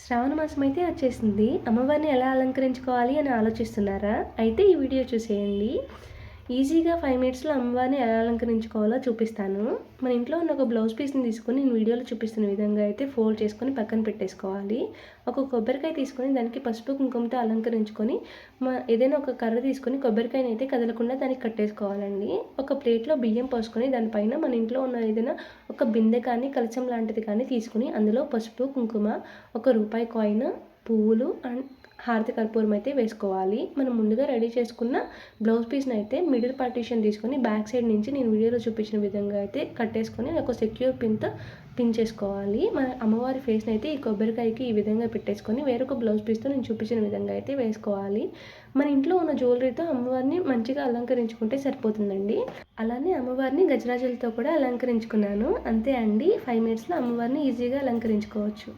శ్రావణ మాసం అయితే వచ్చేసింది. అమ్మవారిని ఎలా అలంకరించుకోవాలి అని ఆలోచిస్తున్నారా? అయితే ఈ వీడియో చూసేయండి. ఈజీగా 5 మినిట్స్‌లో అమ్మవారిని ఎలా అలంకరించుకోవాలో చూపిస్తాను. మన ఇంట్లో ఉన్న ఒక బ్లౌజ్ పీస్‌ని తీసుకొని నేను వీడియోలో చూపిస్తున్న విధంగా అయితే ఫోల్డ్ చేసుకొని పక్కన పెట్టేసుకోవాలి. ఒక కొబ్బరికాయ తీసుకొని దానికి పసుపు, కుంకుమతో అలంకరించుకొని ఏదైనా ఒక కర్ర తీసుకొని కొబ్బరికాయనైతే కదలకుండా దానికి కట్టేసుకోవాలండి. ఒక ప్లేట్‌లో బియ్యం పోసుకొని దానిపైన మన ఇంట్లో ఉన్న ఏదైనా ఒక బిందె కానీ, కలశం లాంటిది కానీ తీసుకొని అందులో పసుపు, కుంకుమ, ఒక రూపాయి కాయిన్, పువ్వులు అండ్ హారతి కర్పూరం అయితే వేసుకోవాలి. మనం ముందుగా రెడీ చేసుకున్న బ్లౌజ్ పీస్‌ని అయితే మిడిల్ పార్టిషన్ తీసుకొని బ్యాక్ సైడ్ నుంచి నేను వీడియోలో చూపించిన విధంగా అయితే కట్టేసుకొని ఒక సెక్యూర్ పిన్‌తో పిన్ చేసుకోవాలి. మన అమ్మవారి ఫేస్‌ని అయితే ఈ కొబ్బరికాయకి ఈ విధంగా పెట్టేసుకొని వేరొక బ్లౌజ్ పీస్‌తో నేను చూపించిన విధంగా అయితే వేసుకోవాలి. మన ఇంట్లో ఉన్న జ్యువెలరీతో అమ్మవారిని మంచిగా అలంకరించుకుంటే సరిపోతుందండి. అలానే అమ్మవారిని గజరాజులతో కూడా అలంకరించుకున్నాను. అంతే అండి. 5 మినిట్స్‌లో అమ్మవారిని ఈజీగా అలంకరించుకోవచ్చు.